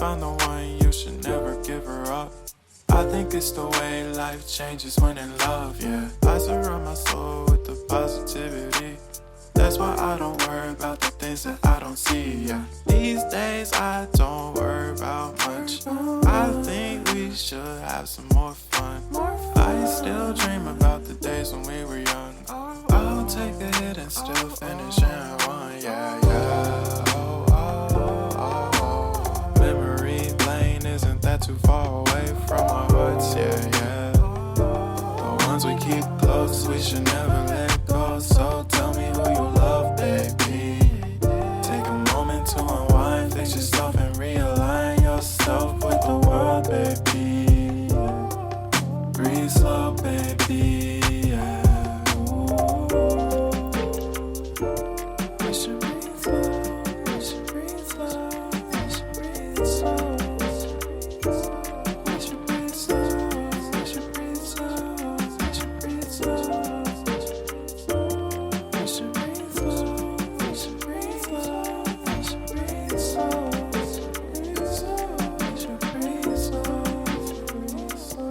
found the one, you should never give her up. I think it's the way life changes when in love, yeah. I surround my soul with the positivity. That's why I don't worry about the things that I don't see, yeah. These days I don't worry about much. I think we should have some more fun. I still dream about the days when we were young. I'll take a hit and still finish in one, yeah, yeah. Oh, oh, oh, oh. Memory lane isn't that too far away from our hearts, yeah, yeah. The ones we keep close, we should never let go. So tell me who you love, baby. Take a moment to unwind, fix yourself and realign yourself with the world, baby. Breathe slow, baby, yeah. We should breathe slow, we should breathe slow, we should breathe slow. We should breathe slow, we should breathe slow, we should breathe slow. We should breathe slow, we should breathe slow, we should breathe slow. We should breathe slow, breathe slow.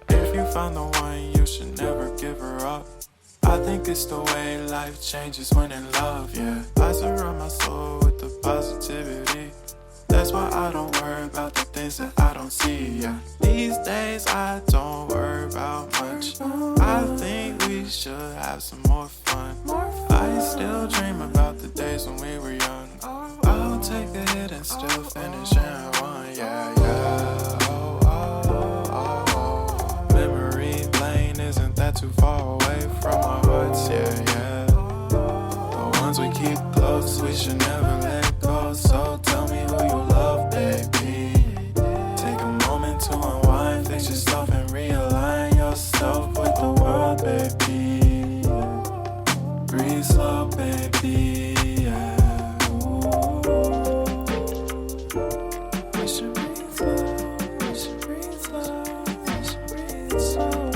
If you found the one, you should never give her up. I think it's the way life changes when in love, yeah. I surround my soul with the positivity. That's why I don't worry about the things that I don't see, yeah. These days I don't worry about much. I think we should have some more fun. I still dream about the days when we were young. I'll take a hit and still finish in one, yeah, yeah. Oh, oh, oh, oh. Memory lane isn't that too far away from our hearts, yeah, yeah. The ones we keep close, we should never let go. So tell me who you love, baby. Take a moment to unwind, fix yourself and realign yourself with the world, baby. Breathe slow, baby, yeah. We should breathe slow, we should breathe slow, we should breathe slow.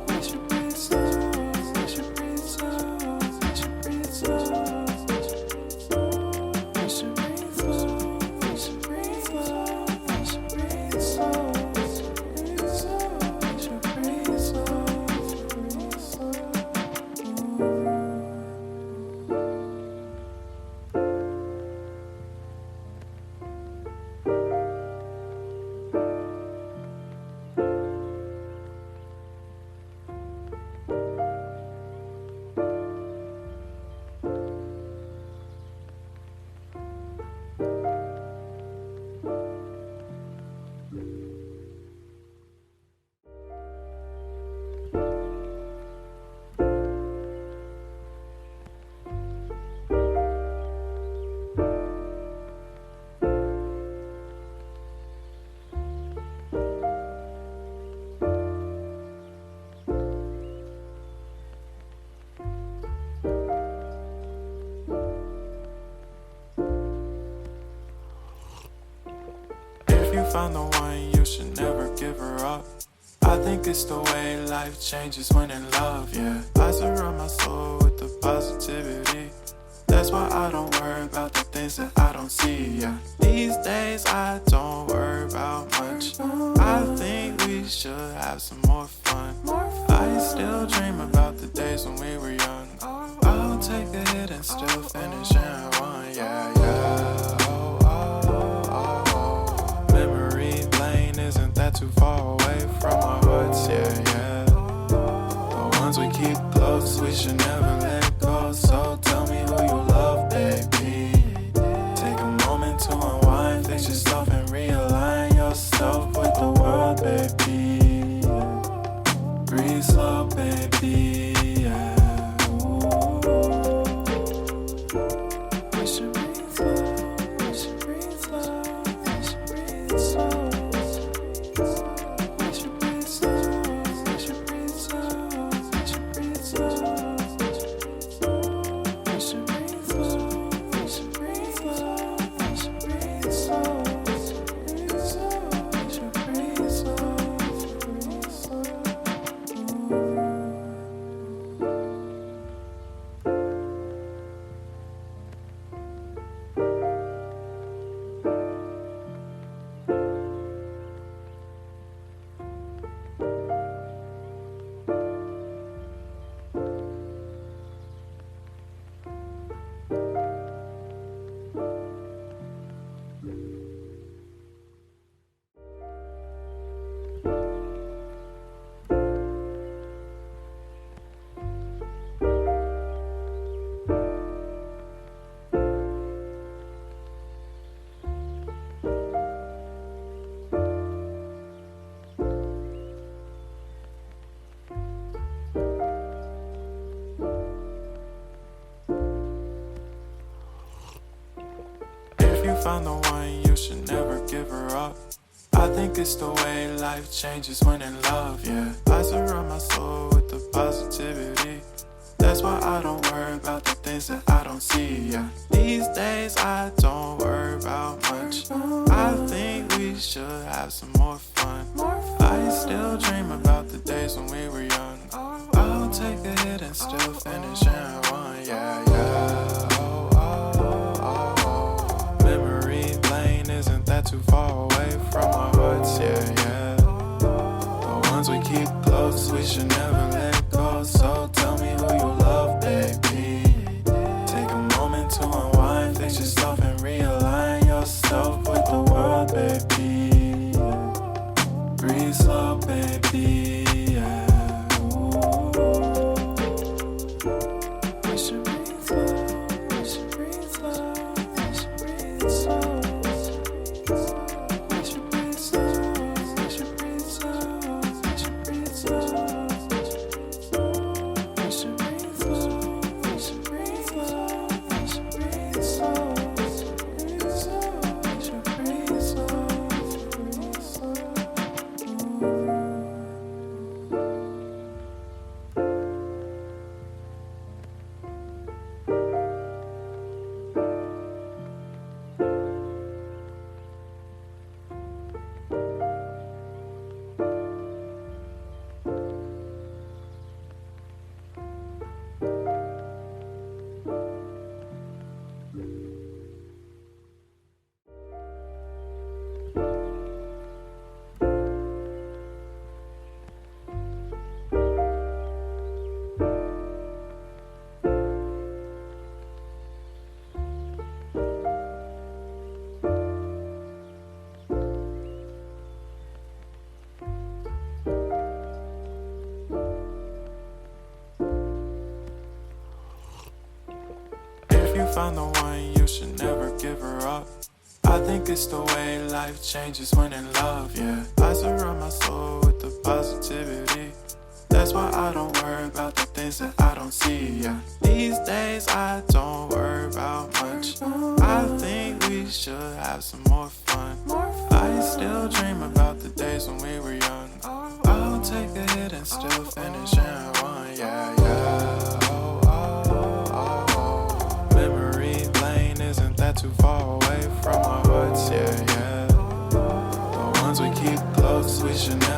We should breathe slow, we should breathe slow, we should breathe slow. We should breathe slow, we should breathe slow, we should breathe slow. We should breathe slow, breathe slow. If you found the one, you should never give her up. I think it's the way life changes when in love, yeah. I surround my soul with the positivity. That's why I don't worry about the things that I don't see, yeah. These days I don't worry about much. I think we should have some more fun. I still dream about the days when we were young. I'll take a hit and still finish in one, yeah, yeah. Oh, oh, oh, oh. Memory lane isn't that too far away from our hearts, yeah, yeah. The close, we should never let go. So tell me who you love, baby. Take a moment to unwind, fix yourself and realign yourself with the world, baby. Breathe slow, baby. Yeah. We should breathe slow. We should breathe slow. We should breathe slow. We should breathe slow. We should breathe slow. We should breathe slow. We should breathe slow. We should breathe slow. We should breathe slow. We should breathe slow. If you found the one, you should never give her up. I think it's the way life changes when in love, yeah. I surround my soul with the positivity. That's why I don't worry about the things that I don't see, yeah. These days I don't worry about much. I think we should have some more fun. I still dream about the days when we were young. I'll take a hit and still finish in one, yeah, yeah. Oh, oh, oh, oh. Memory lane isn't that too far away from our hearts, yeah, yeah. The ones we keep close, we should never let go. So tell me who you love, baby. Take a moment to unwind, fix yourself and realign yourself with the world, baby. Breathe slow, baby, yeah. We should breathe slow, we should breathe slow, we should breathe slow. We should breathe slow, we should breathe slow, we should breathe slow. We should breathe slow, we should breathe slow, we should breathe slow. We should breathe slow, breathe slow. If you found the one, you should never give her up. I think it's the way life changes when in love, yeah. I surround my soul with the positivity. That's why I don't worry about the things that I don't see, yeah. These days I don't worry about much. I think we should have some more fun. I still dream about the days when we were young. I'll take a hit and still finish in one, yeah, yeah. Oh, oh, oh, oh. Memory lane isn't that too far away from our hearts, yeah, yeah. The ones we keep close, we should never